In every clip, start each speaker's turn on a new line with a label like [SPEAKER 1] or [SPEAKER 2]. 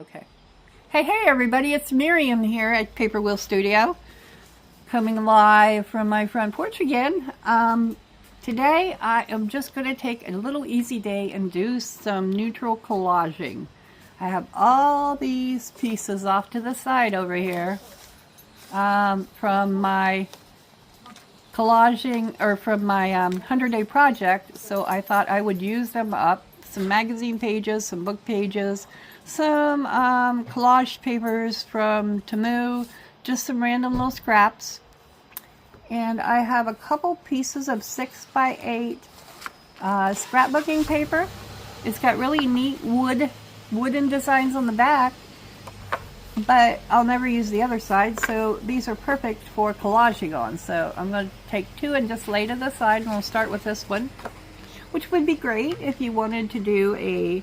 [SPEAKER 1] Okay. Hey everybody, it's Miriam here at Paper Wheel Studio, coming live from my front porch again. Today I am just going to take a little easy day and do some neutral collaging. I have all these pieces off to the side over here from my collaging, or from my 100-day project, so I thought I would use them up. Some magazine pages, some book pages, some collage papers from Temu, just some random little scraps. And I have a couple pieces of 6x8 scrapbooking paper. It's got really neat wooden designs on the back, but I'll never use the other side, so these are perfect for collaging on. So I'm going to take two and just lay to the side, and we'll start with this one, which would be great if you wanted to do a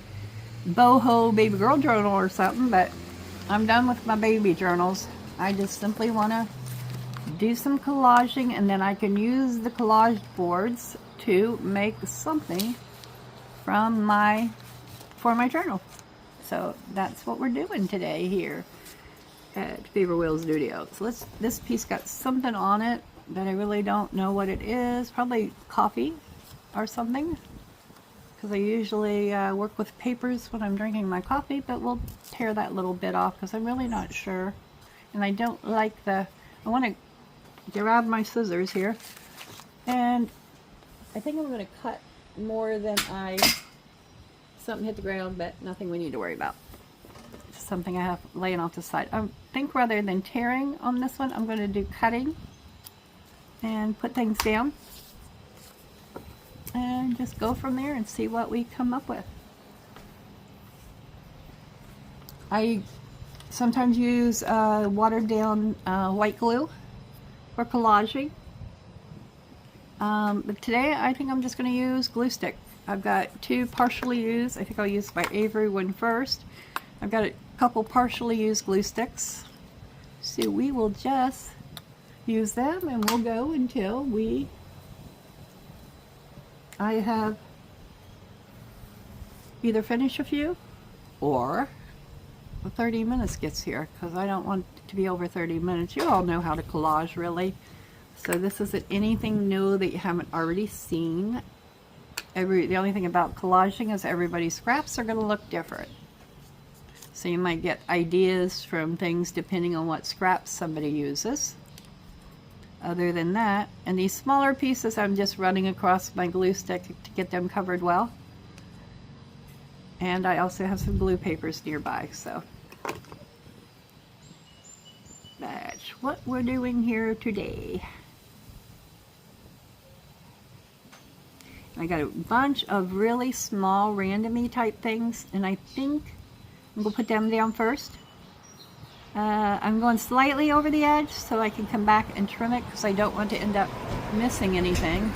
[SPEAKER 1] boho baby girl journal or something, but I'm done with my baby journals. I just simply want to do some collaging, and then I can use the collage boards to make something for my journal. So that's what we're doing today here at Paper Wheel Studio. So this piece got something on it that I really don't know what it is. Probably coffee or something, because I usually work with papers when I'm drinking my coffee, but we'll tear that little bit off because I'm really not sure. And I don't like I want to grab my scissors here, and I think I'm going to cut more than something hit the ground, but nothing we need to worry about. Just something I have laying off the side. I think rather than tearing on this one, I'm going to do cutting and put things down and just go from there and see what we come up with. I sometimes use watered down white glue for collaging, but today I think I'm just going to use glue stick. I've got two partially used. I think I'll use my Avery one first. I've got a couple partially used glue sticks, so we will just use them, and we'll go until I have either finish a few or the 30 minutes gets here, because I don't want it to be over 30 minutes. You all know how to collage, really. So this isn't anything new that you haven't already seen. The only thing about collaging is everybody's scraps are going to look different. So you might get ideas from things depending on what scraps somebody uses. Other than that, and these smaller pieces I'm just running across my glue stick to get them covered well. And I also have some glue papers nearby, so that's what we're doing here today. I got a bunch of really small randomy type things, and I think I'm going to put them down first. I'm going slightly over the edge so I can come back and trim it, because I don't want to end up missing anything.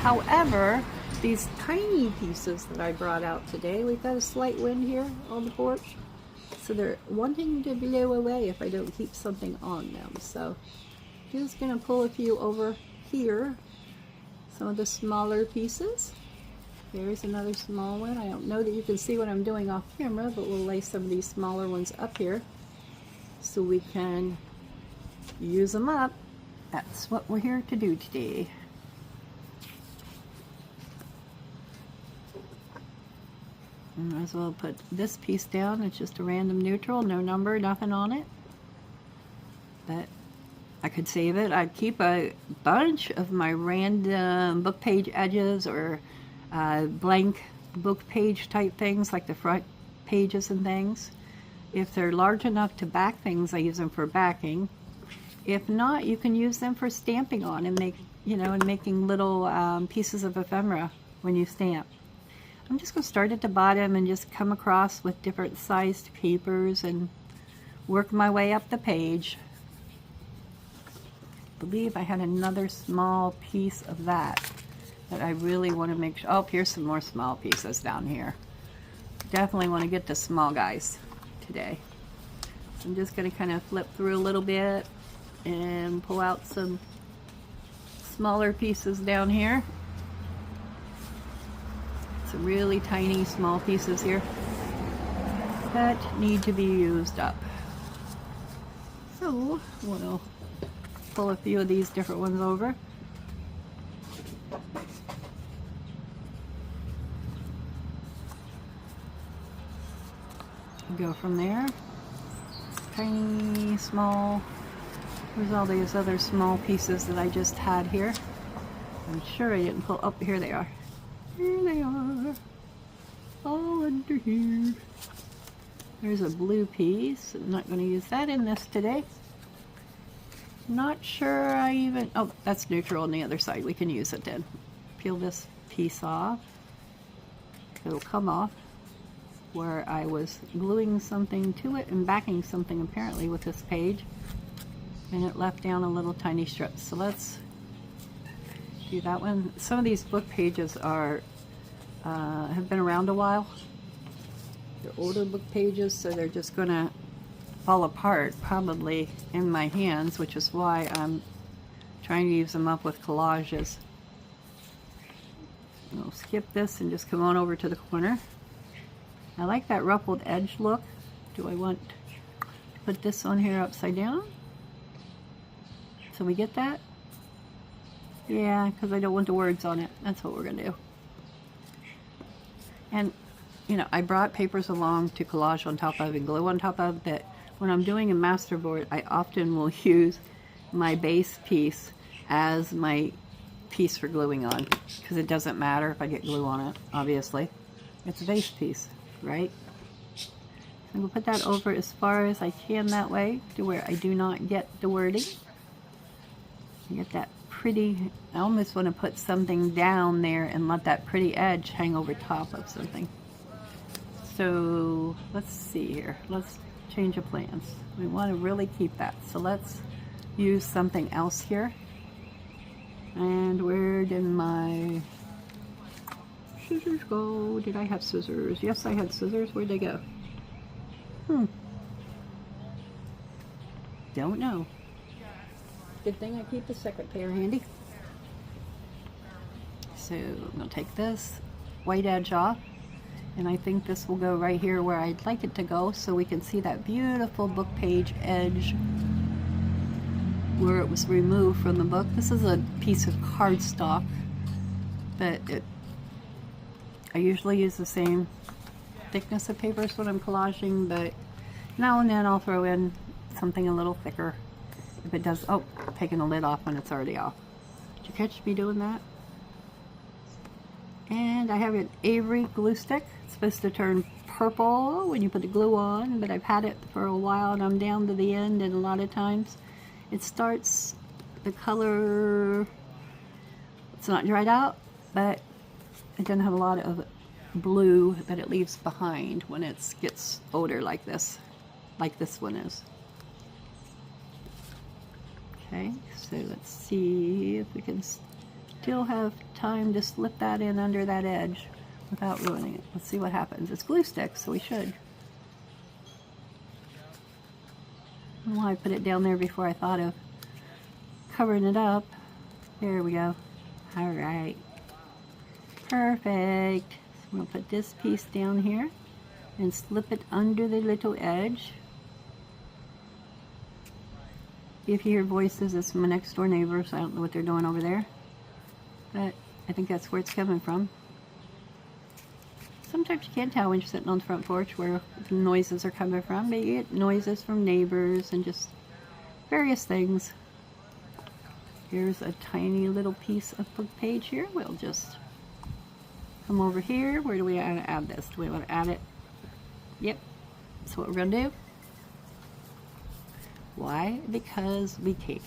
[SPEAKER 1] However, these tiny pieces that I brought out today, we've got a slight wind here on the porch, so they're wanting to blow away if I don't keep something on them. So I'm just going to pull a few over here, some of the smaller pieces. There's another small one. I don't know that you can see what I'm doing off camera, but we'll lay some of these smaller ones up here so we can use them up. That's what we're here to do today. And might as well put this piece down. It's just a random neutral, no number, nothing on it. But I could save it. I'd keep a bunch of my random book page edges, or blank book page type things, like the front pages and things. If they're large enough to back things, I use them for backing. If not, you can use them for stamping on and making little pieces of ephemera when you stamp. I'm just going to start at the bottom and just come across with different sized papers and work my way up the page. I believe I had another small piece of that I really want to make sure. Oh, here's some more small pieces down here. Definitely want to get the small guys today. So I'm just going to kind of flip through a little bit and pull out some smaller pieces down here. Some really tiny small pieces here. that need to be used up. So we'll pull a few of these different ones over. Go from there. Tiny, small. There's all these other small pieces that I just had here. I'm sure I didn't pull. Oh, here they are. Here they are. All under here. There's a blue piece. I'm not going to use that in this today. Not sure I even... Oh, that's neutral on the other side. We can use it then. Peel this piece off. It'll come off where I was gluing something to it and backing something apparently with this page. And it left down a little tiny strip. So let's do that one. Some of these book pages are have been around a while. They're older book pages, so they're just gonna fall apart probably in my hands, which is why I'm trying to use them up with collages. We'll skip this and just come on over to the corner. I like that ruffled edge look. Do I want to put this on here upside down? So we get that? Yeah, because I don't want the words on it. That's what we're going to do. And, you know, I brought papers along to collage on top of and glue on top of, but when I'm doing a masterboard, I often will use my base piece as my piece for gluing on, because it doesn't matter if I get glue on it, obviously. It's a base piece, right? I'm going to put that over as far as I can that way to where I do not get the wording. Get that pretty, I almost want to put something down there and let that pretty edge hang over top of something. So let's see here. Let's change of plans. We want to really keep that. So let's use something else here. And where did my scissors go? Did I have scissors? Yes, I had scissors. Where'd they go? Don't know. Good thing I keep the second pair handy. So I'm going to take this white edge off, and I think this will go right here where I'd like it to go, so we can see that beautiful book page edge where it was removed from the book. This is a piece of cardstock, but I usually use the same thickness of papers when I'm collaging, but now and then I'll throw in something a little thicker. If it does, oh, taking the lid off when it's already off. Did you catch me doing that? And I have an Avery glue stick. It's supposed to turn purple when you put the glue on, but I've had it for a while and I'm down to the end, and a lot of times it starts, the color, it's not dried out, but it doesn't have a lot of blue that it leaves behind when it gets older like this one is. Okay, so let's see if we can still have time to slip that in under that edge without ruining it. Let's see what happens. It's glue stick, so we should. I don't know why I put it down there before I thought of covering it up. There we go. Alright. Perfect. So I'm going to put this piece down here and slip it under the little edge. If you hear voices, it's my next door neighbors. I don't know what they're doing over there, but I think that's where it's coming from. Sometimes you can't tell when you're sitting on the front porch where the noises are coming from, but you get noises from neighbors and just various things. Here's a tiny little piece of book page here. We'll just come over here. Where do we want to add this? Do we want to add it? Yep, that's what we're going to do. Why? Because we can.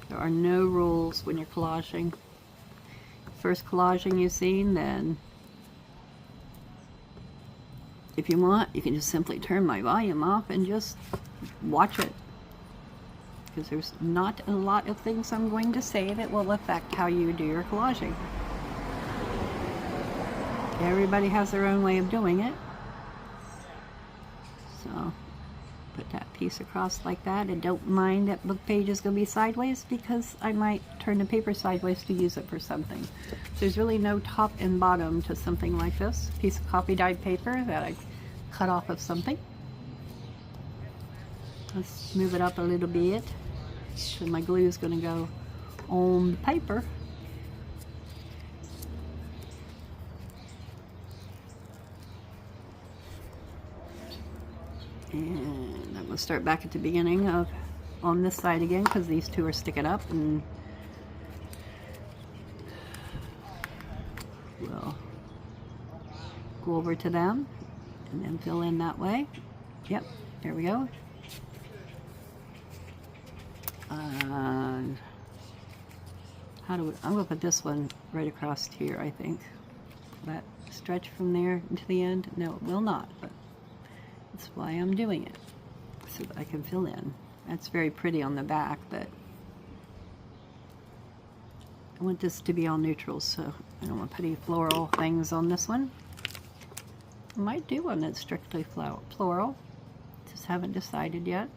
[SPEAKER 1] There are no rules when you're collaging. First collaging you've seen, then if you want, you can just simply turn my volume off and just watch it. Because there's not a lot of things I'm going to say that will affect how you do your collaging. Everybody has their own way of doing it. So put that piece across like that, and don't mind that book page is going to be sideways, because I might turn the paper sideways to use it for something. So there's really no top and bottom to something like this. Piece of copy dyed paper that I cut off of something. Let's move it up a little bit. So my glue is going to go on the paper. And I'm going to start back at the beginning of on this side again because these two are sticking up, and we'll go over to them and then fill in that way. Yep, there we go. And how do we, I'm going to put this one right across here, I think. Will that stretch from there into the end? No, it will not, but that's why I'm doing it, so that I can fill in. That's very pretty on the back, but I want this to be all neutral, so I don't want to put any floral things on this one. I might do one that's strictly floral, just haven't decided yet.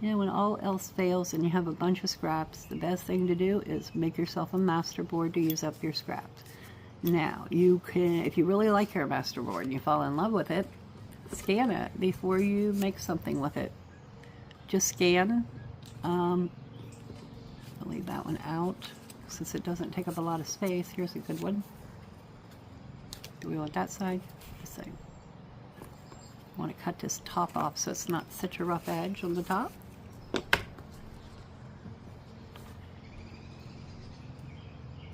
[SPEAKER 1] You know, when all else fails and you have a bunch of scraps, the best thing to do is make yourself a masterboard to use up your scraps. Now, you can, if you really like your masterboard and you fall in love with it, scan it before you make something with it. Just scan. I'll leave that one out since it doesn't take up a lot of space. Here's a good one. Do we want that side? This side. I want to cut this top off so it's not such a rough edge on the top.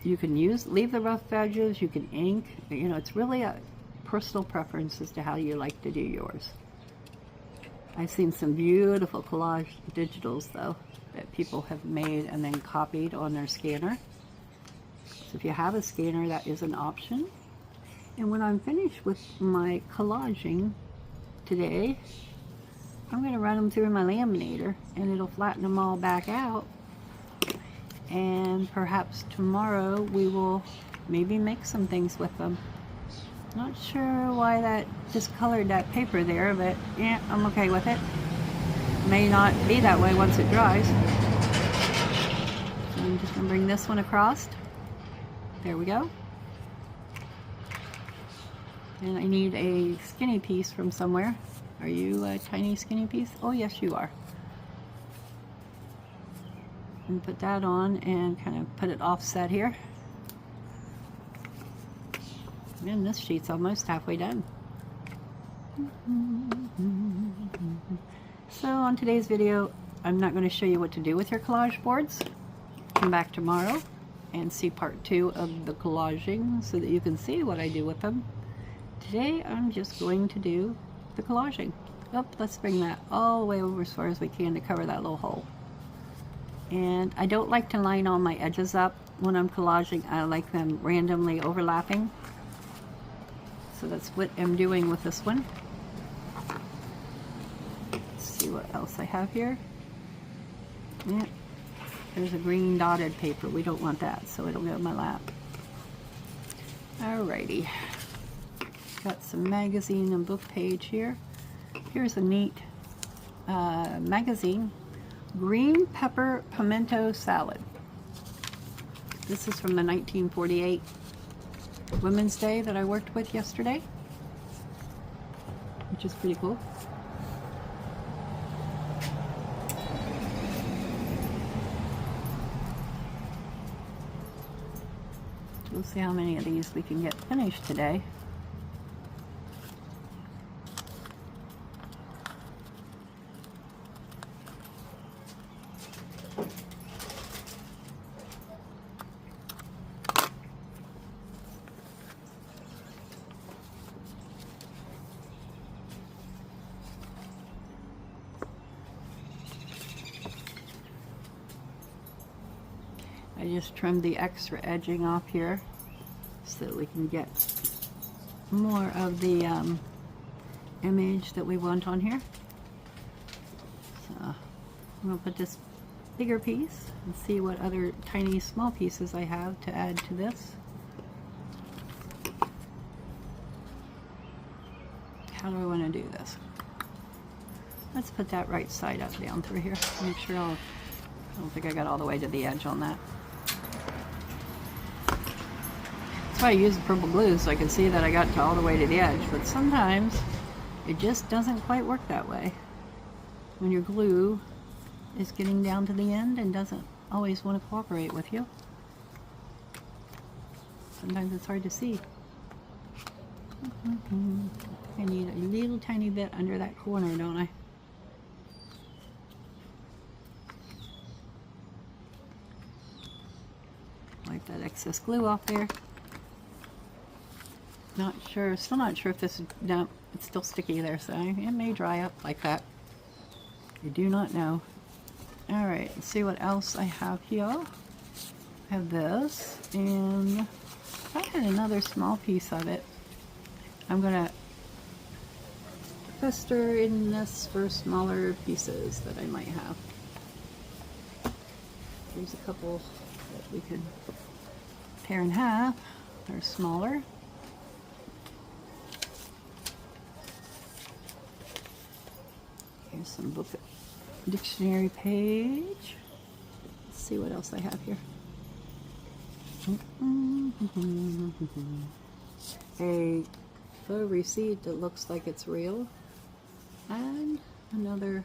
[SPEAKER 1] You can leave the rough edges, you can ink, you know, it's really a personal preference as to how you like to do yours. I've seen some beautiful collage digitals though that people have made and then copied on their scanner. So if you have a scanner, that is an option. And when I'm finished with my collaging today, I'm going to run them through my laminator and it'll flatten them all back out. And perhaps tomorrow we will maybe make some things with them. Not sure why that discolored that paper there, but yeah, I'm okay with it. May not be that way once it dries. So I'm just going to bring this one across. There we go. And I need a skinny piece from somewhere. Are you a tiny skinny piece? Oh yes, you are. And put that on and kind of put it offset here. And this sheet's almost halfway done. So on today's video, I'm not going to show you what to do with your collage boards. Come back tomorrow and see part 2 of the collaging so that you can see what I do with them. Today I'm just going to do the collaging. Oh, let's bring that all the way over as far as we can to cover that little hole. And I don't like to line all my edges up when I'm collaging. I like them randomly overlapping. So that's what I'm doing with this one. Let's see what else I have here. Yeah, there's a green dotted paper. We don't want that, so it'll go in my lap. Alrighty. Got some magazine and book page here. Here's a neat magazine. Green pepper pimento salad. This is from the 1948 Women's Day that I worked with yesterday, which is pretty cool. We'll see how many of these we can get finished today. I just trimmed the extra edging off here so that we can get more of the image that we want on here. So I'm going to put this bigger piece and see what other tiny small pieces I have to add to this. How do I want to do this? Let's put that right side up down through here. Make sure I don't think I got all the way to the edge on that. That's why I use the purple glue, so I can see that I got to all the way to the edge. But sometimes it just doesn't quite work that way. When your glue is getting down to the end and doesn't always want to cooperate with you. Sometimes it's hard to see. I need a little tiny bit under that corner, don't I? Wipe that excess glue off there. Not sure, still not sure if this is, no, it's still sticky there, so it may dry up like that. I do not know. Alright, let's see what else I have here. I have this, and I had another small piece of it. I'm gonna fester in this for smaller pieces that I might have. There's a couple that we could tear in half. They're smaller. Here's some book dictionary page. Let's see what else I have here. A photo receipt that looks like it's real, and another.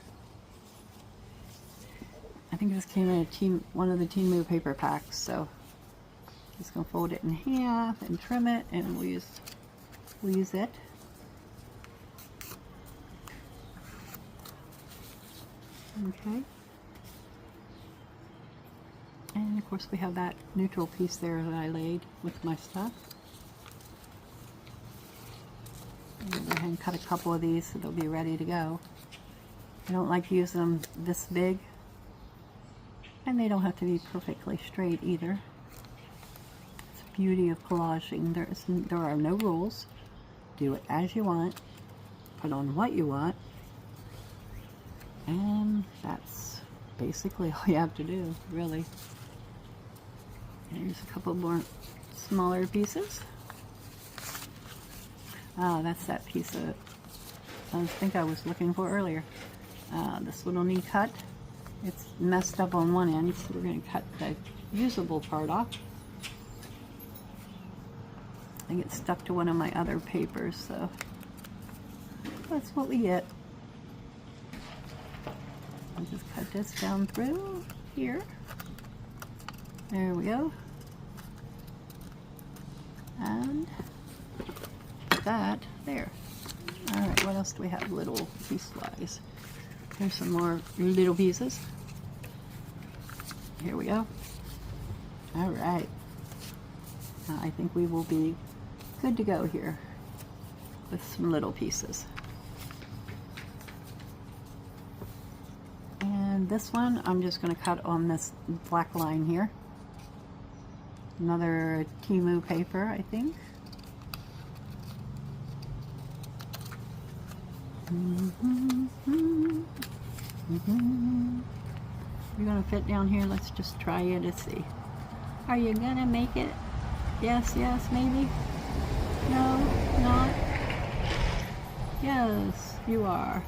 [SPEAKER 1] I think this came in one of the Temu paper packs, so just gonna fold it in half and trim it, and we'll use it. Okay. And of course we have that neutral piece there that I laid with my stuff. I'm going to go ahead and cut a couple of these so they'll be ready to go. I don't like to use them this big, and they don't have to be perfectly straight either. It's the beauty of collaging. There are no rules. Do it as you want, put on what you want, and that's basically all you have to do, really. Here's a couple more smaller pieces. Ah, that's that piece of, I think I was looking for earlier. This one will need cut. It's messed up on one end, so we're going to cut the usable part off. I think it's stuck to one of my other papers, so that's what we get. I'll just cut this down through here. There we go. And put that there. Alright, what else do we have little piece-wise? Here's some more little pieces. Here we go. Alright. I think we will be good to go here with some little pieces. And this one, I'm just going to cut on this black line here. Another Temu paper, I think. You're gonna fit down here. Let's just try it to see. Are you gonna make it? Yes, yes, maybe. No, not. Yes, you are.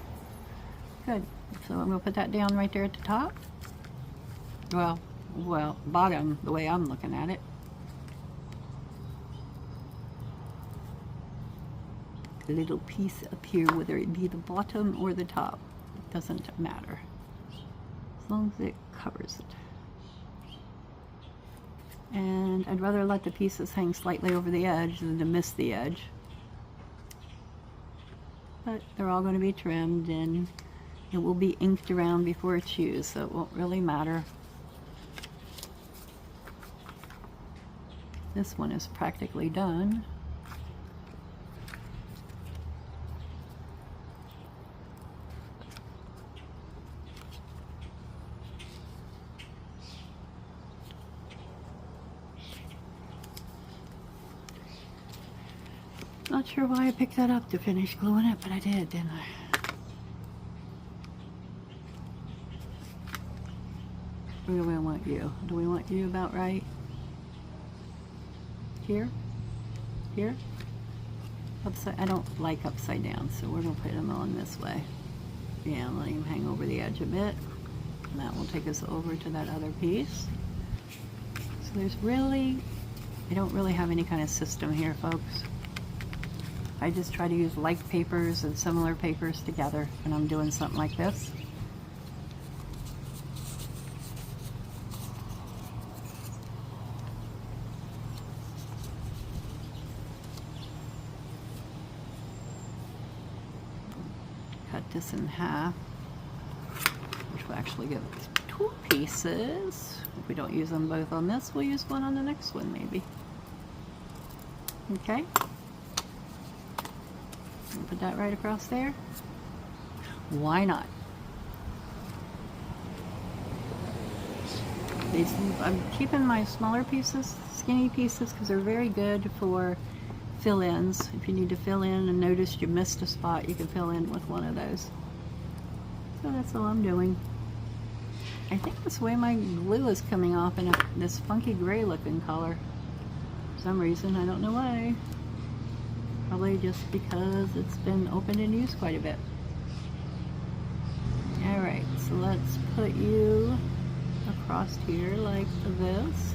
[SPEAKER 1] Good. So I'm gonna put that down right there at the top. Well, bottom, the way I'm looking at it. A little piece up here, whether it be the bottom or the top, it doesn't matter, as long as it covers it. And I'd rather let the pieces hang slightly over the edge than to miss the edge, but they're all going to be trimmed and it will be inked around before it's used, so it won't really matter. This one is practically done. Not sure why I picked that up to finish gluing it, but I did, didn't I? Where do we want you? Do we want you about right? Here? Here? Upside, I don't like upside down, so we're going to put them on this way. Yeah, let him hang over the edge a bit. And that will take us over to that other piece. So there's really I don't really have any kind of system here, folks. I just try to use like papers and similar papers together when I'm doing something like this. Cut this in half, which will actually give us 2 pieces. If we don't use them both on this, we'll use one on the next one maybe. Okay. Put that right across there. Why not? I'm keeping my smaller pieces, skinny pieces, because they're very good for fill-ins. If you need to fill in and notice you missed a spot, you can fill in with one of those. So that's all I'm doing. I think that's the way my glue is coming off in this funky gray looking color. For some reason, I don't know why. Probably just because it's been opened and used quite a bit. Alright, so let's put you across here like this.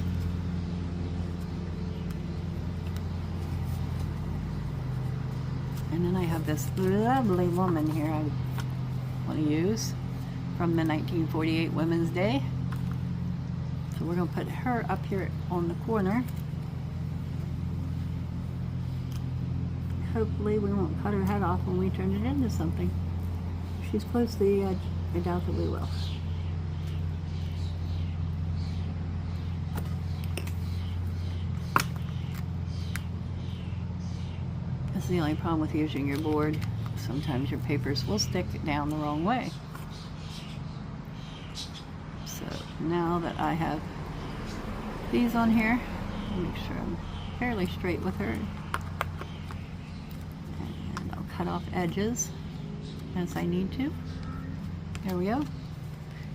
[SPEAKER 1] And then I have this lovely woman here I want to use from the 1948 Women's Day. So we're going to put her up here on the corner. Hopefully we won't cut her head off when we turn it into something. If she's close to the edge, I doubt that we will. That's the only problem with using your board. Sometimes your papers will stick down the wrong way. So now that I have these on here, I'll make sure I'm fairly straight with her. And I'll cut off edges as I need to. There we go.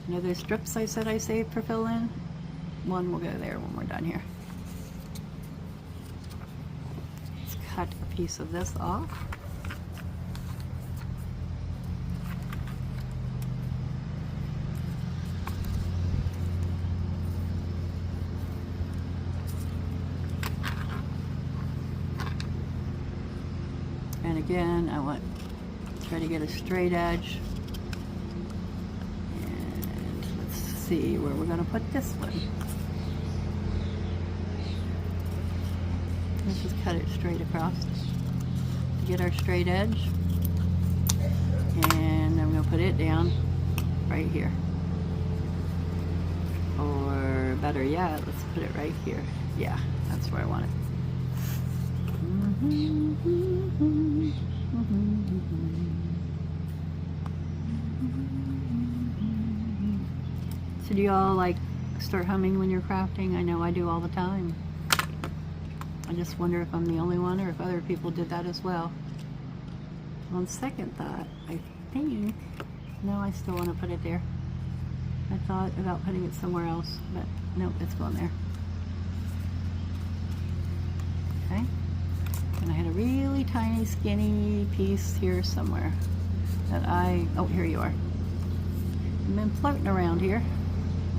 [SPEAKER 1] You know those strips I said I saved for fill in? One will go there when we're done here. Let's cut a piece of this off. And again, I want to try to get a straight edge. And let's see where we're going to put this one. Let's just cut it straight across to get our straight edge. And I'm going to put it down right here. Or better yet, let's put it right here. Yeah, that's where I want it. So do y'all like start humming when you're crafting? I know I do all the time. I just wonder if I'm the only one or if other people did that as well. On second thought, I think, no, I still want to put it there. I thought about putting it somewhere else, but nope, it's going there. Okay. And I had a really tiny skinny piece here somewhere that oh, here you are. I've been floating around here,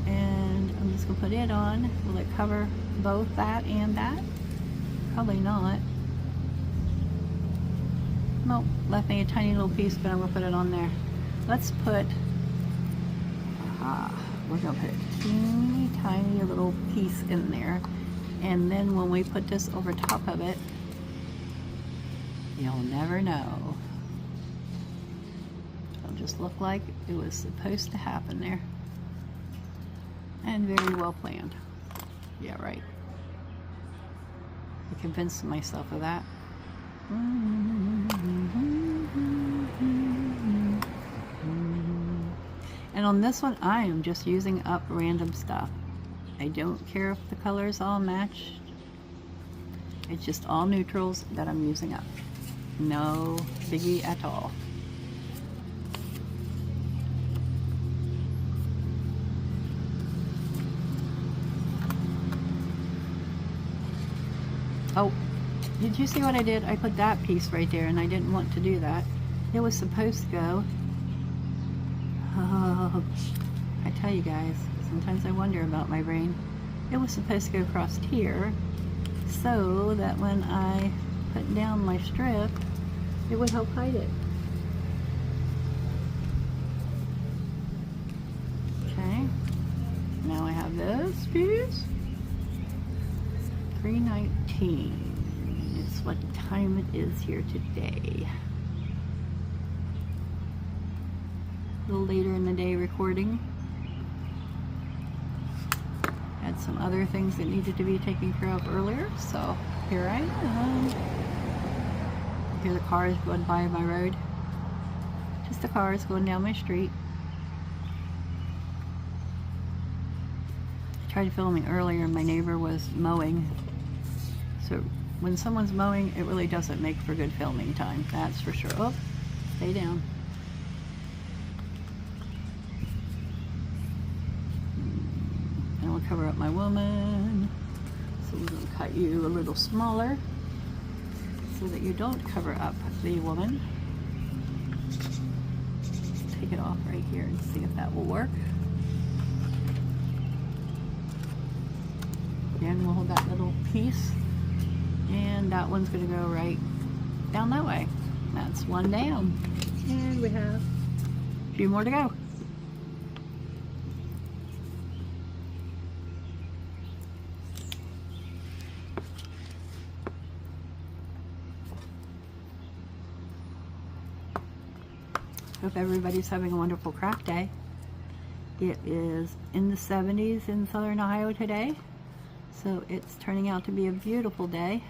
[SPEAKER 1] and I'm just gonna put it on. Will it cover both that and that? Probably not. Nope, left me a tiny little piece, but I'm gonna put it on there. Let's put, we're gonna put a teeny tiny little piece in there, and then when we put this over top of it, you'll never know. It'll just look like it was supposed to happen there. And very well planned. Yeah, right. I convinced myself of that. And on this one, I am just using up random stuff. I don't care if the colors all match. It's just all neutrals that I'm using up. No biggie at all. Oh, did you see what I did? I put that piece right there, and I didn't want to do that. It was supposed to go. Oh, I tell you guys, sometimes I wonder about my brain. It was supposed to go across here, so that when I put down my strip, it would help hide it. Okay, now I have this piece. 3:19 is what time it is here today. A little later in the day recording. Had some other things that needed to be taken care of earlier, so here I am. Hear the cars going by my road. Just the cars going down my street. I tried filming earlier and my neighbor was mowing. So when someone's mowing, it really doesn't make for good filming time, that's for sure. Oh, stay down. And we'll cover up my woman. So we're going to cut you a little smaller so that you don't cover up the woman. Take it off right here and see if that will work. Again, we'll hold that little piece. And that one's going to go right down that way. That's one down. And we have a few more to go. Hope everybody's having a wonderful craft day. It is in the 70s in southern Ohio today. So it's turning out to be a beautiful day.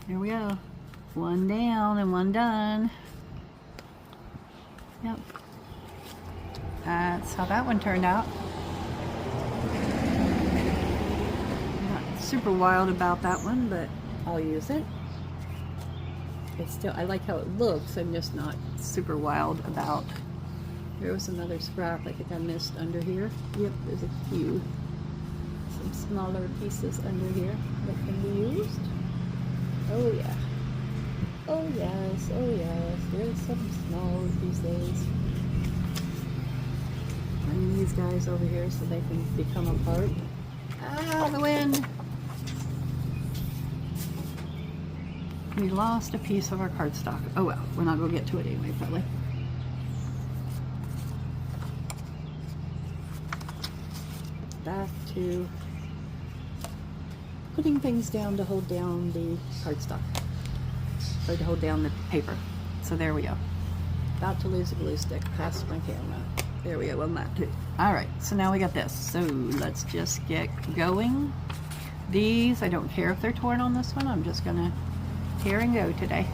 [SPEAKER 1] Here we go. One down and one done. Yep. That's how that one turned out. Not super wild about that one, but I'll use it. It's still, I like how it looks. I'm just not super wild about. There was another scrap I think I missed under here. Yep, there's a few. Some smaller pieces under here that can be used. Oh yeah. Oh yes, oh yes. There's some small pieces. Bring these guys over here so they can become a part. Ah, the wind! We lost a piece of our cardstock. Oh well, we're not going to get to it anyway, probably. Back to putting things down to hold down the cardstock, or to hold down the paper. So there we go. About to lose a glue stick past my camera. There we go on that too. All right, so now we got this. So let's just get going. These, I don't care if they're torn on this one. I'm just gonna tear and go today.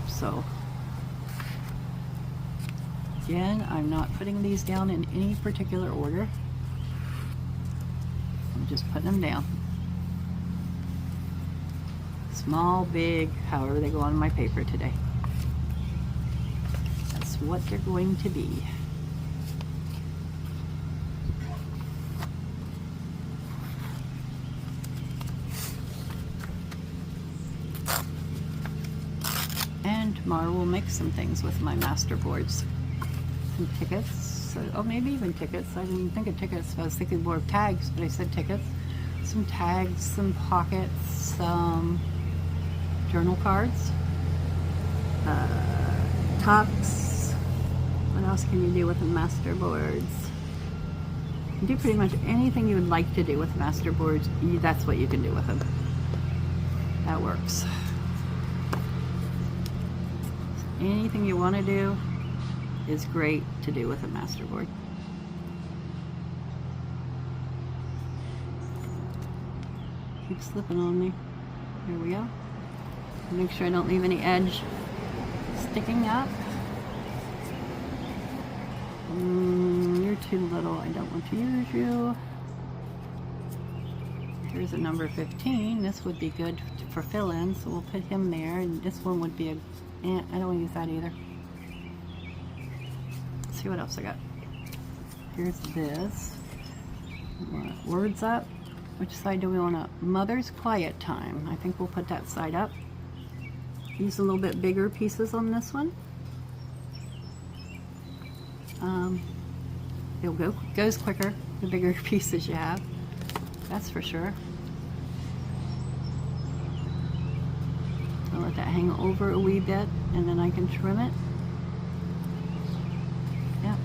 [SPEAKER 1] So again, I'm not putting these down in any particular order. I'm just putting them down. Small, big, however they go on my paper today. That's what they're going to be. And tomorrow we'll make some things with my Masterboards. Some tickets, oh maybe even tickets. I didn't even think of tickets. I was thinking more of tags, but I said tickets. Some tags, some pockets, some journal cards, tops. What else can you do with the Masterboards? You can do pretty much anything you would like to do with Masterboards. That's what you can do with them. That works. Anything you want to do is great to do with a Masterboard. Keep slipping on me. Here we go. Make sure I don't leave any edge sticking up. You're too little. I don't want to use you. Here's a number 15. This would be good for fill-in, so we'll put him there. And this one would be a... I don't want to use that either. Let's see what else I got. Here's this. Words up. Which side do we want to? Mother's Quiet Time. I think we'll put that side up. Use a little bit bigger pieces on this one. It goes quicker. the bigger pieces you have. That's for sure. I'll let that hang over a wee bit and then I can trim it. Yep,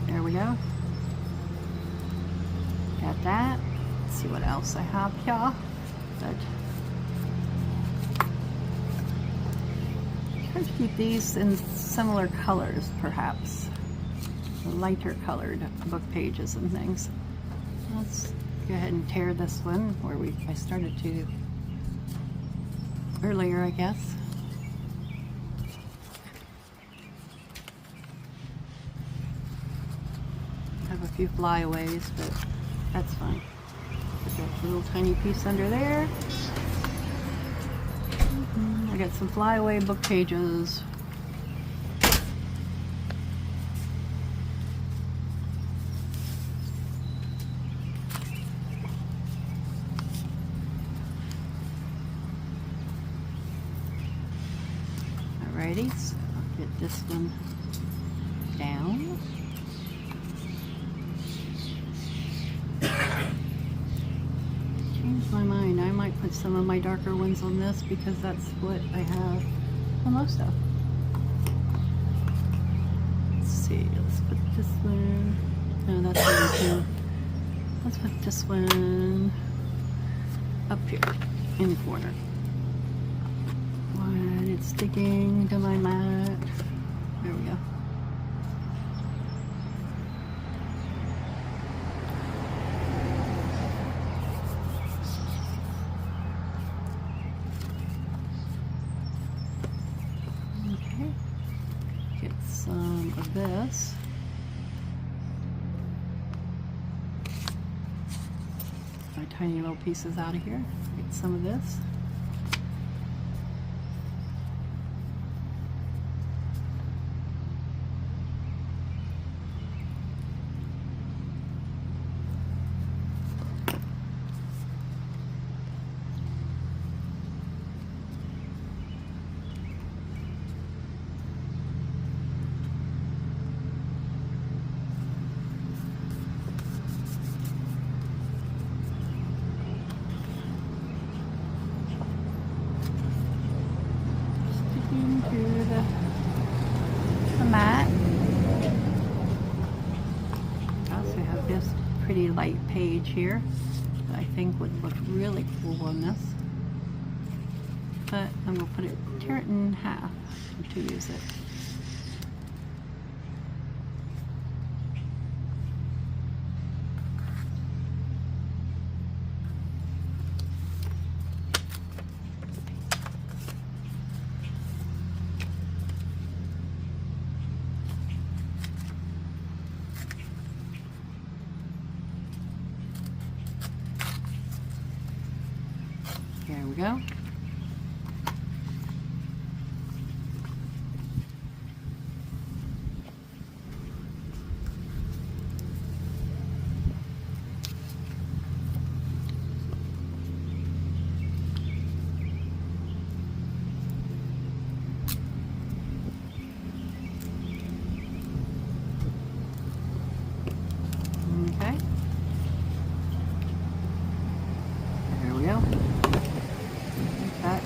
[SPEAKER 1] there we go. Got that. Let's see what else I have here. But try to keep these in similar colors, perhaps. Lighter colored book pages and things. Let's go ahead and tear this one where I started to earlier, I guess. I have a few flyaways, but that's fine. Put that little tiny piece under there. I got some flyaway book pages. Alrighty, so I'll get this one down. Changed my mind. I might put some of my darker ones on this because that's what I have the most of. Let's see, let's put this one. No, that's one too. Let's put this one up here in the corner. It's sticking to my mat. There we go. Okay. Get some of this. My tiny little pieces out of here. Get some of this. The mat. I also have this pretty light page here that I think would look really cool on this. But I'm going to tear it in half to use it. There we go. Okay. There we go. That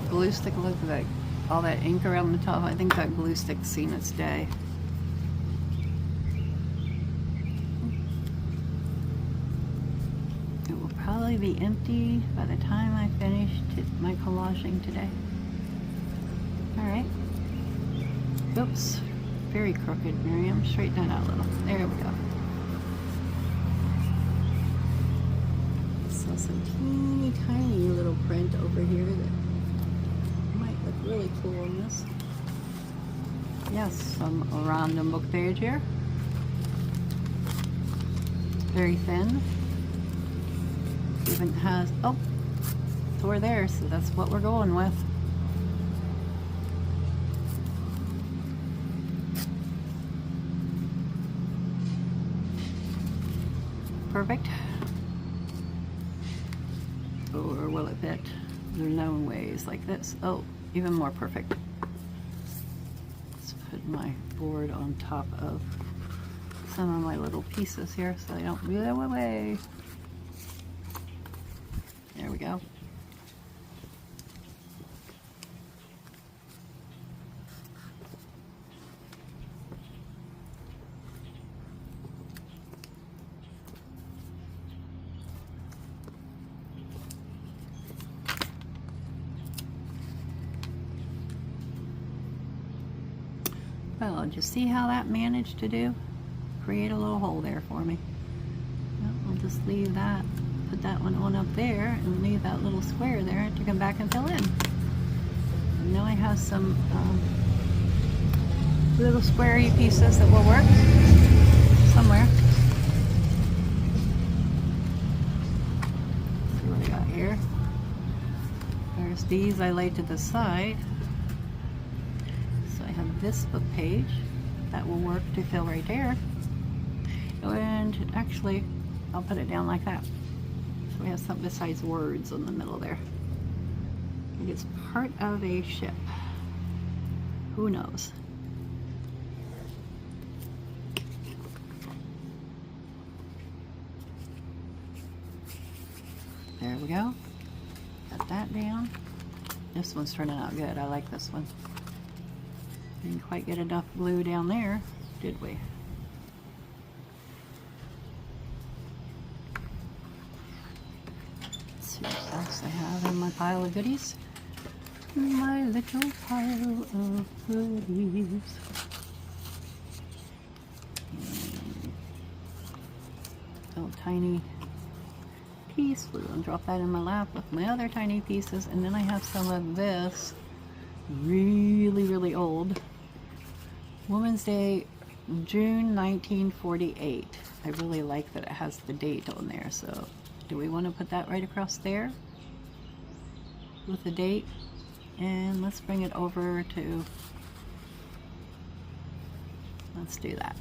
[SPEAKER 1] glue stick, look at that, all that ink around the top. I think that glue stick's seen its day. It will probably be empty by the time I finish my collaging today. Alright. Oops. Very crooked, Miriam. Straighten that out a little. There we go. So some teeny tiny little print over here that might look really cool on this. Yes, some random book page here. Very thin. Even has, oh, tore there, so that's what we're going with. Perfect. Or will it fit? There's no ways like this. Oh, even more perfect. Let's put my board on top of some of my little pieces here so they don't blow away. There we go. Well, did you see how that managed to do? Create a little hole there for me. Well, we'll just leave that, put that one on up there, and leave that little square there to come back and fill in. And now I have some little squarey pieces that will work somewhere. Let's see what I got here. There's these I laid to the side. I have this book page that will work to fill right there, and actually I'll put it down like that so we have something besides words in the middle there. It is part of a ship, who knows. There we go, got that down. This one's turning out good. I like this one. Didn't quite get enough glue down there, did we? Let's see what else I have in my pile of goodies. My little pile of goodies. Little tiny piece. We're going to drop that in my lap with my other tiny pieces. And then I have some of this really old Women's Day, June 1948. I really like that it has the date on there, so do we want to put that right across there with the date? And let's bring it over to, let's do that.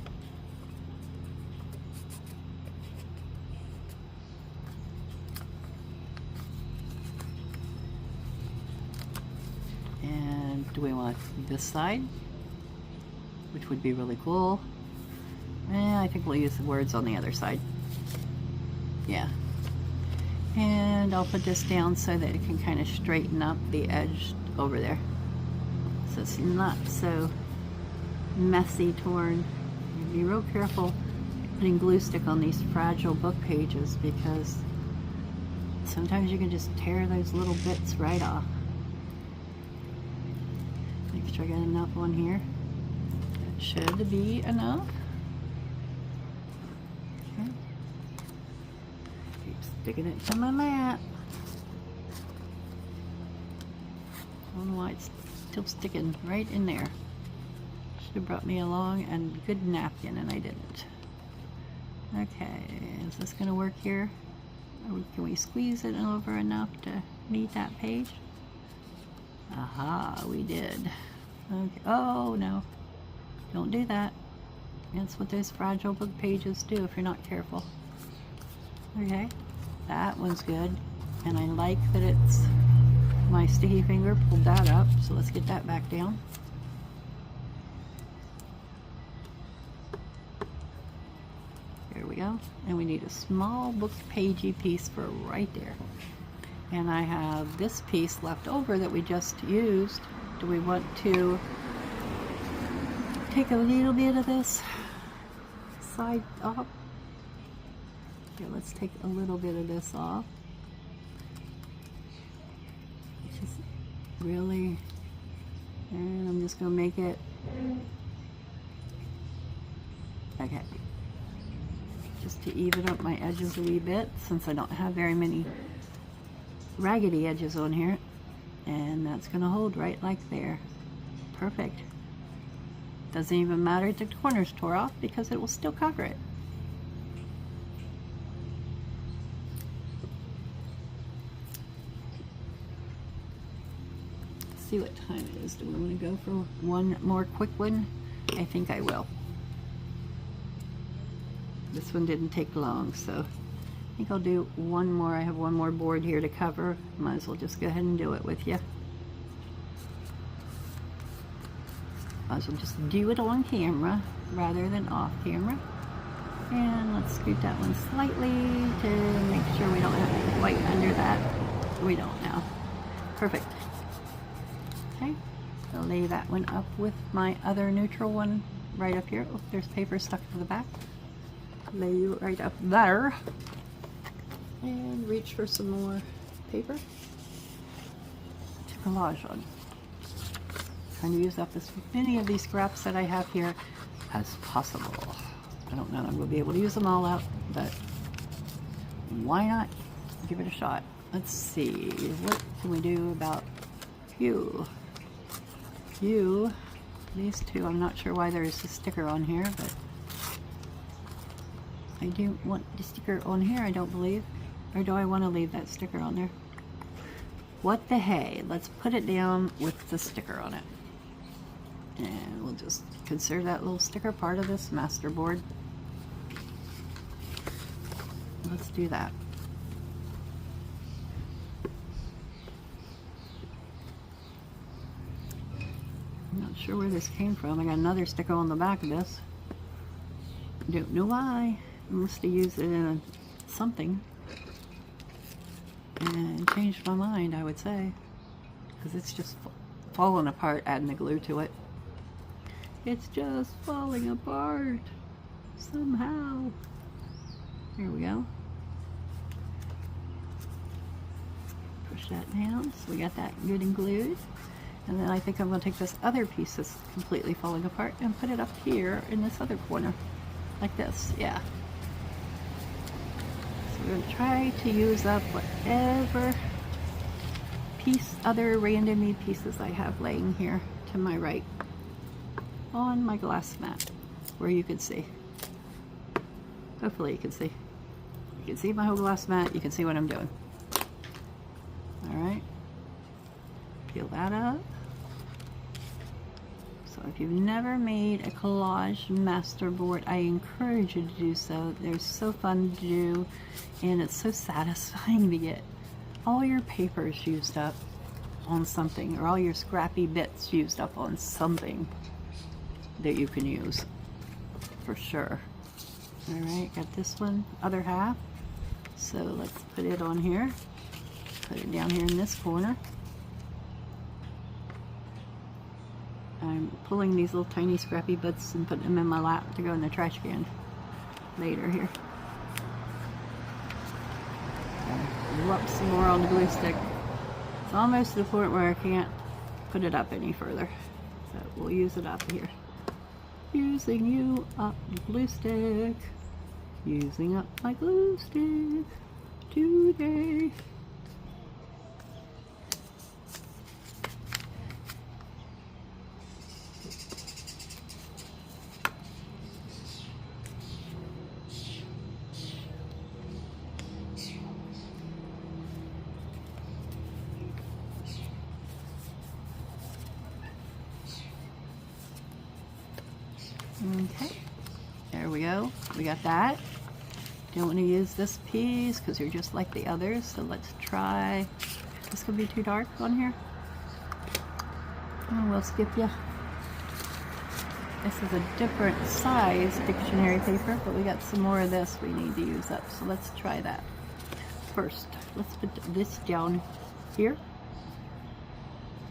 [SPEAKER 1] And do we want this side, which would be really cool? I think we'll use the words on the other side. Yeah. And I'll put this down so that it can kind of straighten up the edge over there, so it's not so messy torn. Be real careful putting glue stick on these fragile book pages, because sometimes you can just tear those little bits right off. Make sure I got enough on here. That should be enough. Okay. Keep sticking it to my mat. I don't know why it's still sticking right in there. Should have brought me along a good napkin, and I didn't. Okay, is this going to work here? Or can we squeeze it over enough to meet that page? Aha, we did. Okay. Oh no, don't do that. That's what those fragile book pages do if you're not careful. Okay, that one's good, and I like that it's my sticky finger pulled that up, so let's get that back down. There we go, and we need a small book pagey piece for right there. And I have this piece left over that we just used. Do we want to take a little bit of this side off? Okay, let's take a little bit of this off. Just really, and I'm just going to make it, okay, just to even up my edges a wee bit, since I don't have very many raggedy edges on here. And that's going to hold right like there. Perfect. Doesn't even matter if the corners tore off, because it will still cover it. Let's see what time it is. Do we want to go for one more quick one? I think I will. This one didn't take long, so I think I'll do one more. I have one more board here to cover. Might as well just go ahead and do it with you. Might as well just do it on camera rather than off camera. And let's scoot that one slightly to make sure we don't have any white under that. We don't now. Perfect. Okay, I'll lay that one up with my other neutral one right up here. Oh, there's paper stuck to the back. Lay you right up there. And reach for some more paper to collage on. Trying to use up as many of these scraps that I have here as possible. I don't know if I'm going to be able to use them all out, but why not give it a shot? Let's see, what can we do about you? You, these two, I'm not sure why there's a sticker on here, but I do want the sticker on here, I don't believe. Or do I want to leave that sticker on there? What the hey, let's put it down with the sticker on it. And we'll just consider that little sticker part of this masterboard. Let's do that. I'm not sure where this came from. I got another sticker on the back of this. Don't know why. I must have used it in something and changed my mind, I would say, because it's just falling apart adding the glue to it. It's just falling apart somehow. Here we go. Push that down so we got that good and glued. And then I think I'm going to take this other piece that's completely falling apart and put it up here in this other corner. Like this, yeah. So we're going to try to use up whatever other randomy pieces I have laying here to my right on my glass mat where you can see. Hopefully you can see. You can see my whole glass mat, you can see what I'm doing. Alright. Peel that up. So if you've never made a collage masterboard, I encourage you to do so. They're so fun to do, and it's so satisfying to get all your papers used up on something, or all your scrappy bits used up on something that you can use, for sure. Alright, got this one, other half. So let's put it on here. Put it down here in this corner. I'm pulling these little tiny scrappy bits and putting them in my lap to go in the trash can later here. Rub some more on the glue stick. It's almost to the point where I can't put it up any further. So we'll use it up here. Using you up glue stick. Using up my glue stick today. Okay, there we go. We got that. Don't want to use this piece because they're just like the others. So let's try. This could be too dark on here. Oh, we'll skip you. This is a different size dictionary paper, but we got some more of this we need to use up. So let's try that first. Let's put this down here.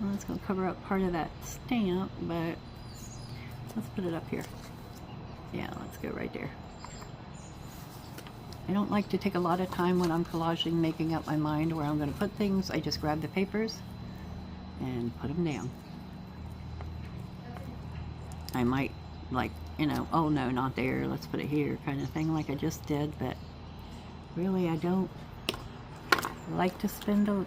[SPEAKER 1] Well, it's going to cover up part of that stamp, but let's put it up here. Yeah, let's go right there. I don't like to take a lot of time when I'm collaging, making up my mind where I'm going to put things. I just grab the papers and put them down. I might, like, you know, oh no, not there, let's put it here, kind of thing, like I just did, but really I don't like to spend a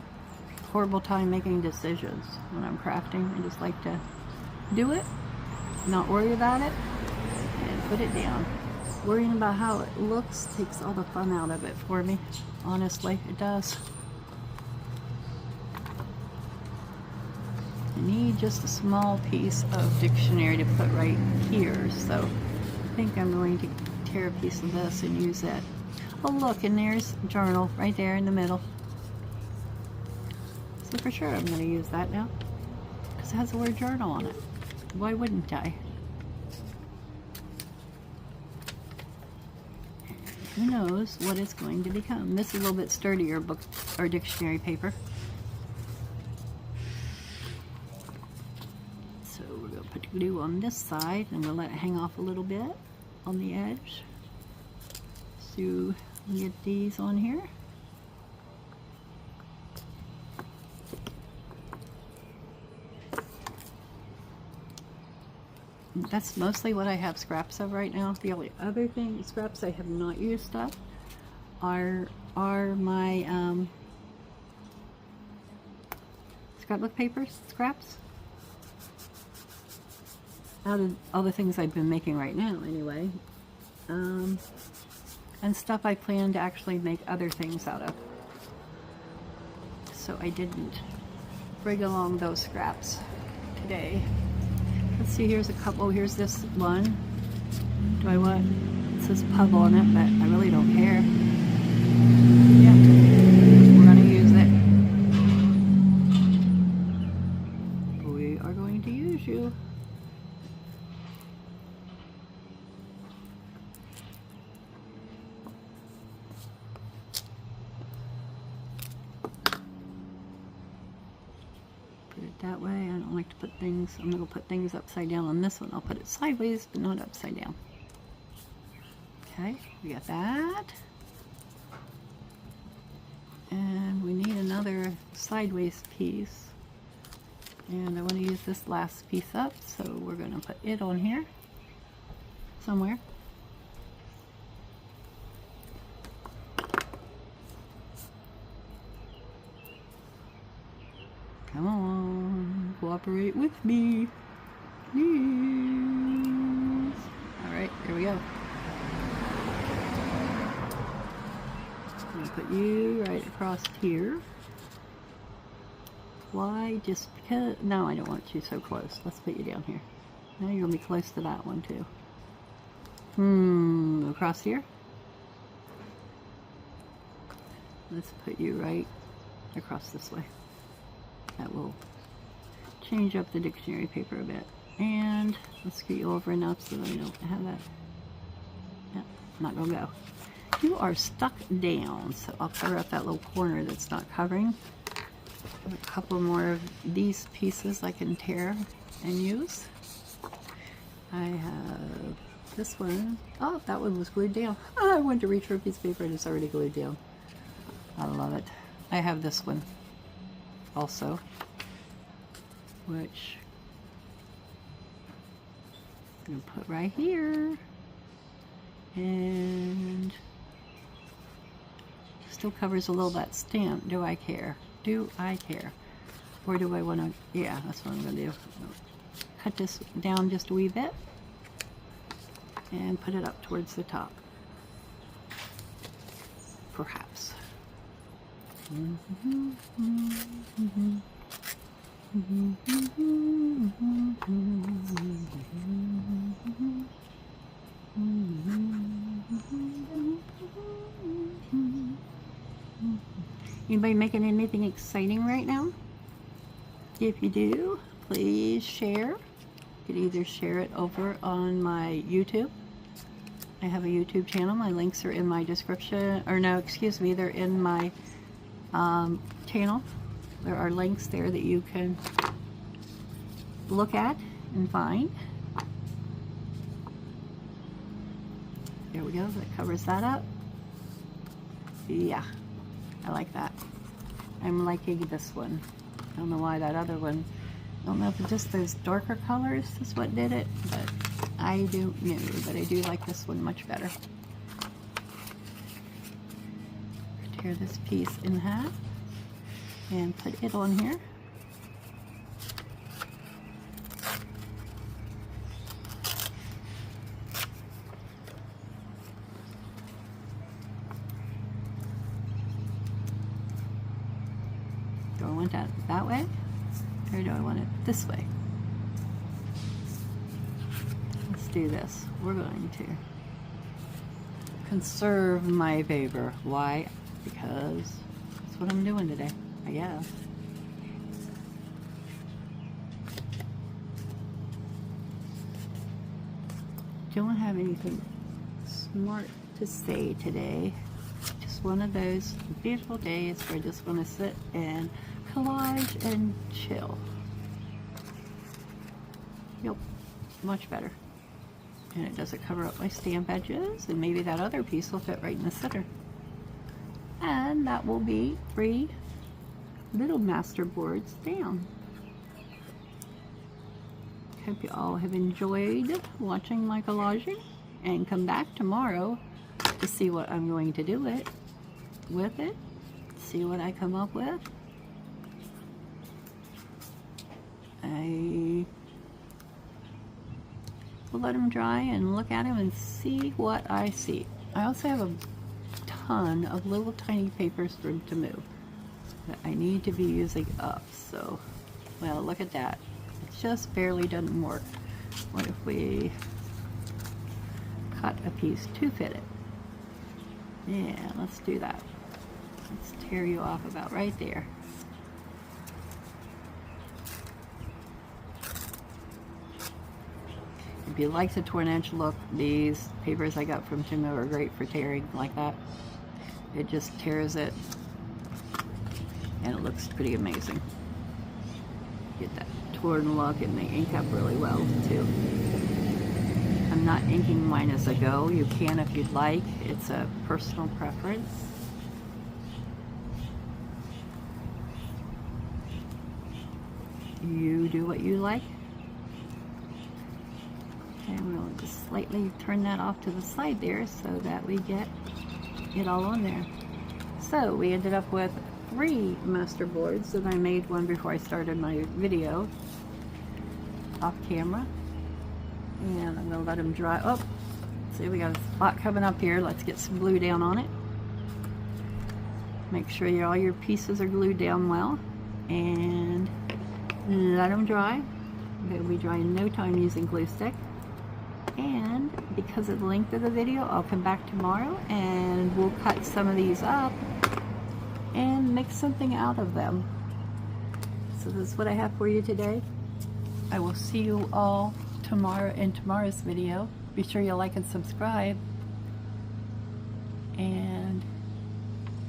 [SPEAKER 1] horrible time making decisions when I'm crafting. I just like to do it, not worry about it, and put it down. Worrying about how it looks takes all the fun out of it for me. Honestly, it does. I need just a small piece of dictionary to put right here, so I think I'm going to tear a piece of this and use it. Oh look, and there's journal right there in the middle. So for sure I'm going to use that now, because it has the word journal on it. Why wouldn't I? who knows what it's going to become. This is a little bit sturdier book or dictionary paper. So we're going to put the glue on this side and we'll let it hang off a little bit on the edge. So we get these on here. That's mostly what I have scraps of right now. The only other scraps I have not used up are my scrapbook papers, scraps. Out of all the things I've been making right now anyway. And stuff I plan to actually make other things out of. So I didn't bring along those scraps today. Let's see, here's a couple. Here's this one. Do I want, it says pub on it, but I really don't care. Yeah, we're going to use it. We are going to use you. That way. I don't like to put things, I'm going to put things upside down on this one. I'll put it sideways, but not upside down. Okay, we got that. And we need another sideways piece. And I want to use this last piece up, so we're going to put it on here somewhere. Come on, cooperate with me, please. All right, here we go. I'm gonna put you right across here. Why? Just because? No, I don't want you so close. Let's put you down here. Now you're gonna be close to that one too. Across here. Let's put you right across this way. That will change up the dictionary paper a bit. And let's get you over enough so that I don't have that. Yeah, not gonna go. You are stuck down, so I'll cover up that little corner that's not covering. I have a couple more of these pieces I can tear and use. I have this one. Oh, that one was glued down. Oh, I went to reach for a piece of paper and it's already glued down. I love it. I have this one also, which I'm going to put right here, and still covers a little of that stamp. Do I care? Do I care? Or do I want to, yeah, that's what I'm going to do. Cut this down just a wee bit and put it up towards the top, perhaps. Anybody making anything exciting right now? If you do, please share. You can either share it over on my YouTube. I have a YouTube channel. My links are in my description, or no, excuse me, they're in my channel. There are links there that you can look at and find. There we go, that covers that up. Yeah, I like that. I'm liking this one. I don't know why that other one, I don't know if it's just those darker colors is what did it, but I don't know, but I do like this one much better. Tear this piece in half and put it on here. Do I want that way, or do I want it this way? Let's do this. We're going to conserve my paper. Why? Because that's what I'm doing today, I guess. Don't have anything smart to say today. Just one of those beautiful days where I just want to sit and collage and chill. Yep, much better. And it doesn't cover up my stamp edges, and maybe that other piece will fit right in the center. And that will be 3 little masterboards down. Hope you all have enjoyed watching my collaging, and come back tomorrow to see what I'm going to do with it. See what I come up with. I will let them dry and look at them and see what I see. I also have a ton of little tiny papers from Temu that I need to be using up. So, well, look at that. It just barely doesn't work. What if we cut a piece to fit it? Yeah, let's do that. Let's tear you off about right there. If you like the torn-edge look, these papers I got from Temu are great for tearing like that. It just tears it, and it looks pretty amazing. Get that torn look, and they ink up really well too. I'm not inking mine as I go. You can if you'd like. It's a personal preference. You do what you like. And we'll just slightly turn that off to the side there so that we get it all on there. So we ended up with 3 masterboards, and I made one before I started my video off camera. And I'm going to let them dry. Oh, see, we got a spot coming up here. Let's get some glue down on it. Make sure all your pieces are glued down well, and let them dry. They'll be dry in no time using glue stick. And because of the length of the video, I'll come back tomorrow and we'll cut some of these up and make something out of them. So this is what I have for you today. I will see you all tomorrow in tomorrow's video. Be sure you like and subscribe. And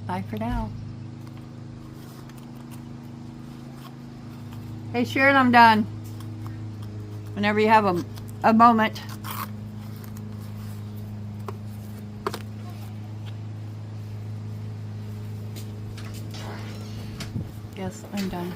[SPEAKER 1] bye for now. Hey Sharon, I'm done. Whenever you have a moment. Yes, I'm done.